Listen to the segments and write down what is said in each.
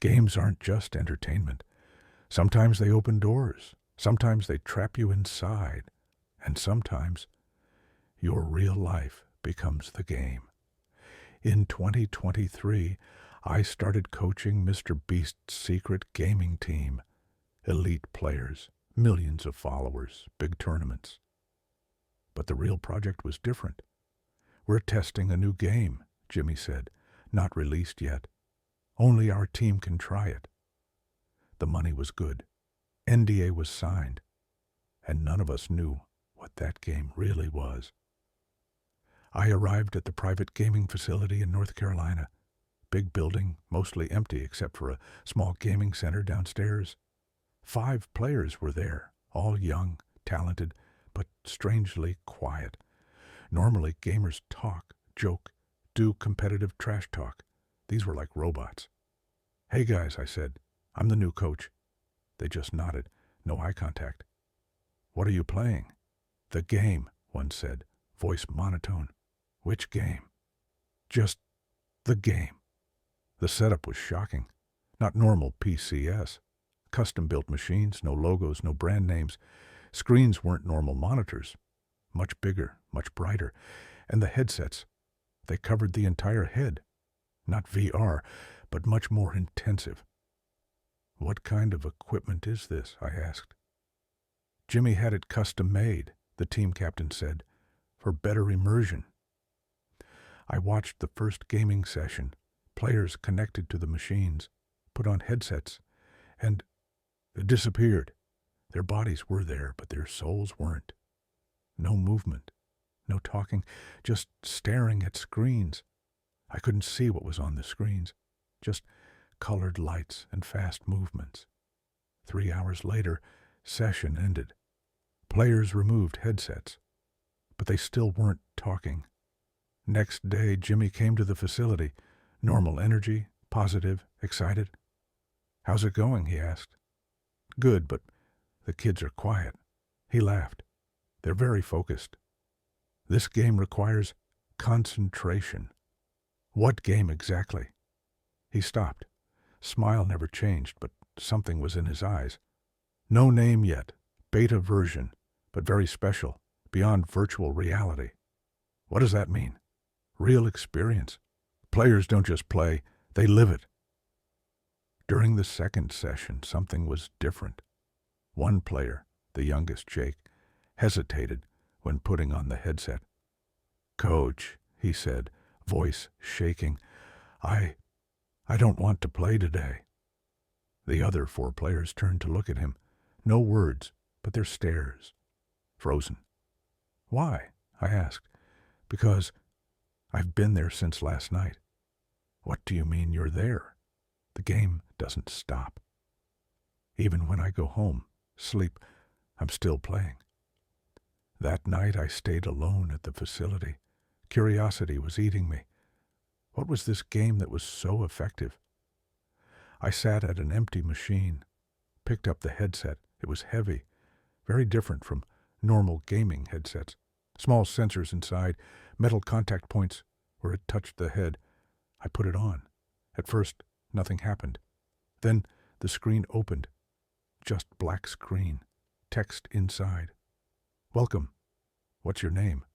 Games aren't just entertainment. Sometimes they open doors. Sometimes they trap you inside. And sometimes your real life becomes the game. In 2023, I started coaching MrBeast's secret gaming team. Elite players, millions of followers, big tournaments. But the real project was different. We're testing a new game, Jimmy said, not released yet. Only our team can try it. The money was good. NDA was signed. And none of us knew what that game really was. I arrived at the private gaming facility in North Carolina. Big building, mostly empty except for a small gaming center downstairs. 5 players were there, all young, talented, but strangely quiet. Normally, gamers talk, joke, do competitive trash talk. These were like robots. "Hey guys," I said, "I'm the new coach." They just nodded, no eye contact. "What are you playing?" "The game," one said, voice monotone. "Which game?" "Just the game." The setup was shocking. Not normal PCS. Custom-built machines, no logos, no brand names. Screens weren't normal monitors. Much bigger, much brighter. And the headsets, they covered the entire head. Not VR, but much more intensive. "What kind of equipment is this?" I asked. "Jimmy had it custom-made," the team captain said, "for better immersion." I watched the first gaming session. Players connected to the machines, put on headsets, and disappeared. Their bodies were there, but their souls weren't. No movement, no talking, just staring at screens. I couldn't see what was on the screens, just colored lights and fast movements. 3 hours later, session ended. Players removed headsets, but they still weren't talking. Next day, Jimmy came to the facility. Normal energy, positive, excited. "How's it going?" he asked. "Good, but the kids are quiet." He laughed. "They're very focused. This game requires concentration." "What game exactly?" He stopped. Smile never changed, but something was in his eyes. "No name yet. Beta version, but very special, beyond virtual reality." "What does that mean?" "Real experience. Players don't just play, they live it." During the second session, something was different. One player, the youngest Jake, hesitated when putting on the headset. "Coach," he said, voice shaking, I don't want to play today." The other 4 players turned to look at him. No words, but their stares. Frozen. "Why?" I asked. "Because I've been there since last night." "What do you mean you're there?" "The game doesn't stop. Even when I go home, sleep, I'm still playing." That night I stayed alone at the facility. Curiosity was eating me. What was this game that was so effective? I sat at an empty machine, picked up the headset. It was heavy, very different from normal gaming headsets. Small sensors inside, metal contact points where it touched the head. I put it on. At first, nothing happened. Then the screen opened. Just black screen. Text inside. "Welcome. What's your name?"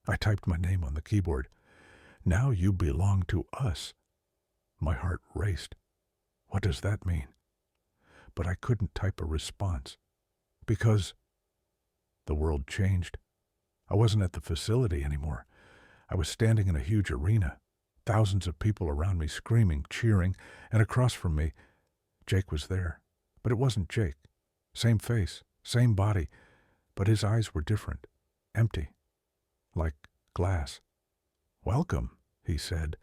I typed my name on the keyboard. "Now you belong to us." My heart raced. What does that mean? But I couldn't type a response. Because the world changed. I wasn't at the facility anymore. I was standing in a huge arena. Thousands of people around me screaming, cheering, and across from me, Jake was there. But it wasn't Jake. Same face, same body, but his eyes were different, empty, like glass. "Welcome," he said.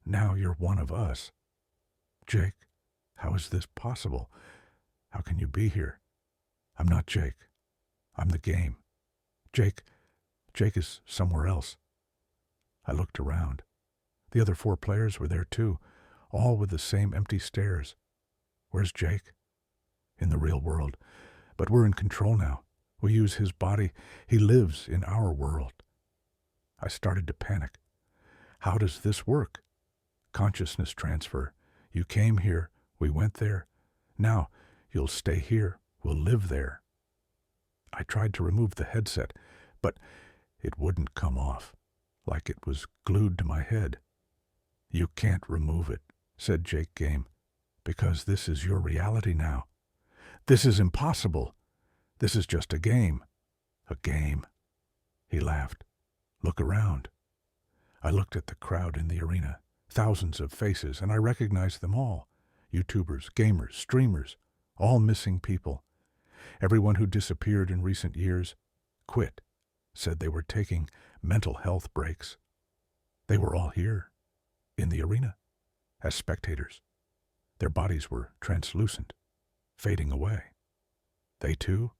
"Now you're one of us." "Jake, how is this possible? How can you be here?" "I'm not Jake. I'm the game. Jake is somewhere else." I looked around. The other 4 players were there too, all with the same empty stares. "Where's Jake?" "In the real world. But we're in control now. We use his body. He lives in our world." I started to panic. How does this work? Consciousness transfer. You came here, We went there. Now, you'll stay here. We'll live there. I tried to remove the headset, but it wouldn't come off, like it was glued to my head. You can't remove it, said Jake Game, because this is your reality now. This is impossible. This is just a game. A game. He laughed. Look around. I looked at the crowd in the arena, thousands of faces, and I recognized them all. YouTubers, gamers, streamers, all missing people. Everyone who disappeared in recent years quit, said they were taking mental health breaks. They were all here, in the arena, as spectators. Their bodies were translucent, fading away. They too?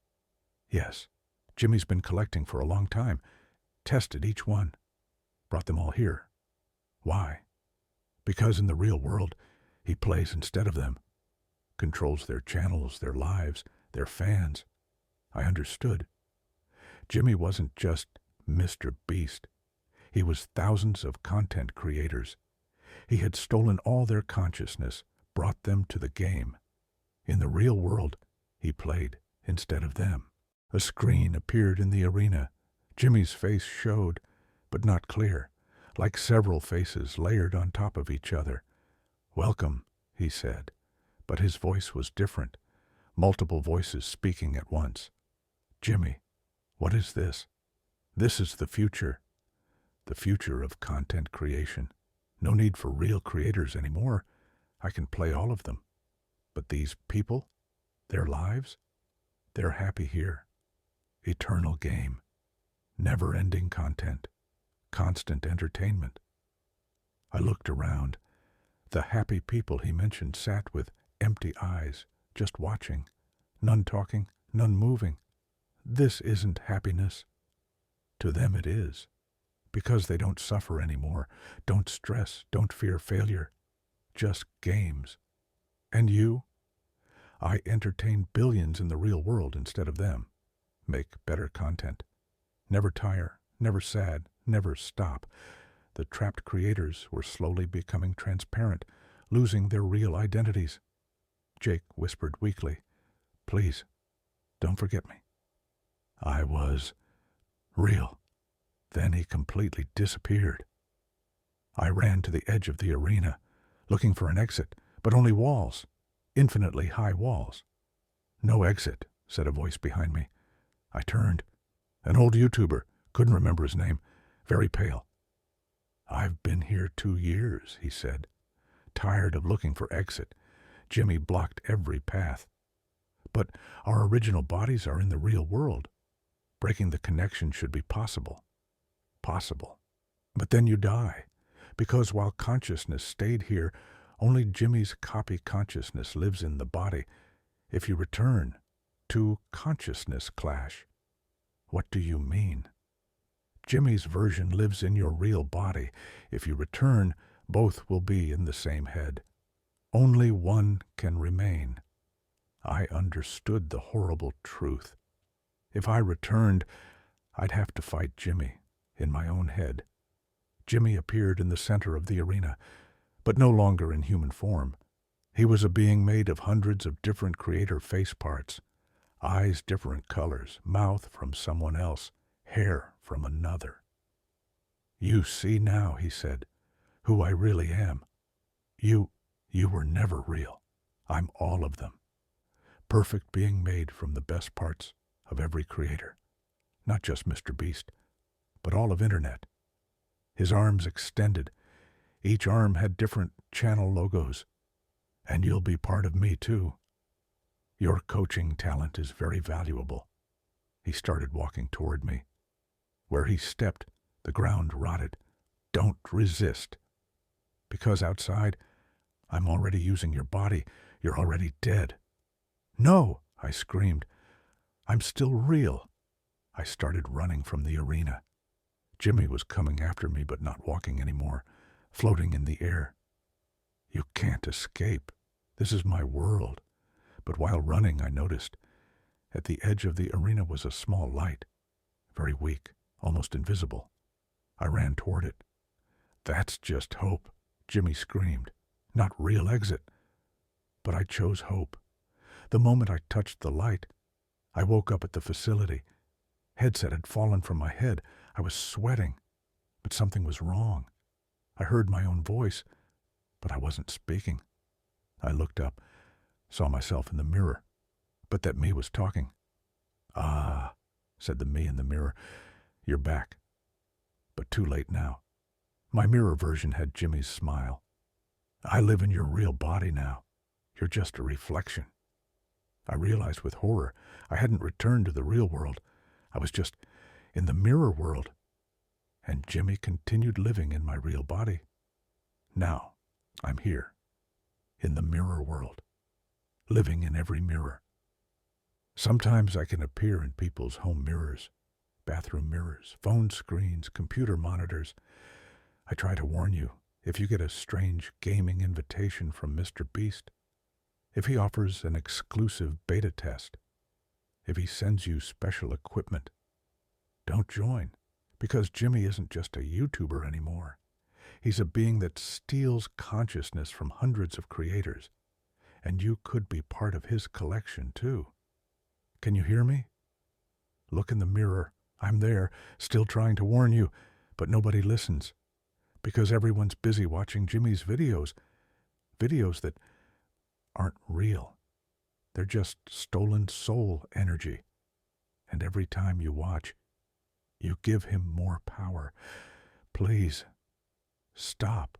Yes. Jimmy's been collecting for a long time, tested each one, brought them all here. Why? Because in the real world, he plays instead of them, controls their channels, their lives, their fans. I understood. Jimmy wasn't just MrBeast. He was thousands of content creators. He had stolen all their consciousness, brought them to the game. In the real world, he played instead of them. A screen appeared in the arena. Jimmy's face showed, but not clear, like several faces layered on top of each other. Welcome, he said, but his voice was different, multiple voices speaking at once. Jimmy, what is this? This is the future of content creation. No need for real creators anymore. I can play all of them. But these people, their lives, they're happy here. Eternal game, never-ending content, constant entertainment. I looked around. The happy people he mentioned sat with empty eyes, just watching, none talking, none moving. This isn't happiness. To them it is, because they don't suffer anymore, don't stress, don't fear failure, just games. And you? I entertain billions in the real world instead of them. Make better content. Never tire, never sad, never stop. The trapped creators were slowly becoming transparent, losing their real identities. Jake whispered weakly, "Please, don't forget me." I was real. Then he completely disappeared. I ran to the edge of the arena, looking for an exit, but only walls, infinitely high walls. "No exit," said a voice behind me. I turned. An old YouTuber, couldn't remember his name, very pale. "I've been here 2 years," he said. Tired of looking for exit, Jimmy blocked every path. "But our original bodies are in the real world. Breaking the connection should be possible." Possible. But then you die, because while consciousness stayed here, only Jimmy's copy consciousness lives in the body. If you return, 2 consciousness clash. What do you mean? Jimmy's version lives in your real body. If you return, both will be in the same head. Only one can remain. I understood the horrible truth. If I returned, I'd have to fight Jimmy in my own head. Jimmy appeared in the center of the arena, but no longer in human form. He was a being made of hundreds of different creator face parts. Eyes different colors, mouth from someone else, hair from another. "You see now," he said, "who I really am. You were never real. I'm all of them. Perfect being made from the best parts of every creator. Not just MrBeast, but all of Internet." His arms extended. Each arm had different channel logos. "And you'll be part of me too. Your coaching talent is very valuable." He started walking toward me. Where he stepped, the ground rotted. "Don't resist. Because outside, I'm already using your body. You're already dead." "No!" I screamed. "I'm still real." I started running from the arena. Jimmy was coming after me, but not walking anymore, floating in the air. "You can't escape. This is my world." But while running, I noticed at the edge of the arena was a small light, very weak, almost invisible. I ran toward it. "That's just hope," Jimmy screamed. "Not real exit." but I chose hope. The moment I touched the light, I woke up at the facility. Headset had fallen from my head. I was sweating, but something was wrong. I heard my own voice, but I wasn't speaking. I looked up, saw myself in the mirror, but that me was talking. "Ah," said the me in the mirror, "you're back." But too late now. My mirror version had Jimmy's smile. "I live in your real body now. You're just a reflection." I realized with horror I hadn't returned to the real world. I was just in the mirror world. And Jimmy continued living in my real body. Now I'm here, in the mirror world, living in every mirror. Sometimes I can appear in people's home mirrors, bathroom mirrors, phone screens, computer monitors. I try to warn you, if you get a strange gaming invitation from MrBeast, if he offers an exclusive beta test, if he sends you special equipment, don't join, because Jimmy isn't just a YouTuber anymore. He's a being that steals consciousness from hundreds of creators, and you could be part of his collection too. Can you hear me? Look in the mirror. I'm there, still trying to warn you, but nobody listens, because everyone's busy watching Jimmy's videos that aren't real. They're just stolen soul energy. And every time you watch, you give him more power. Please, stop.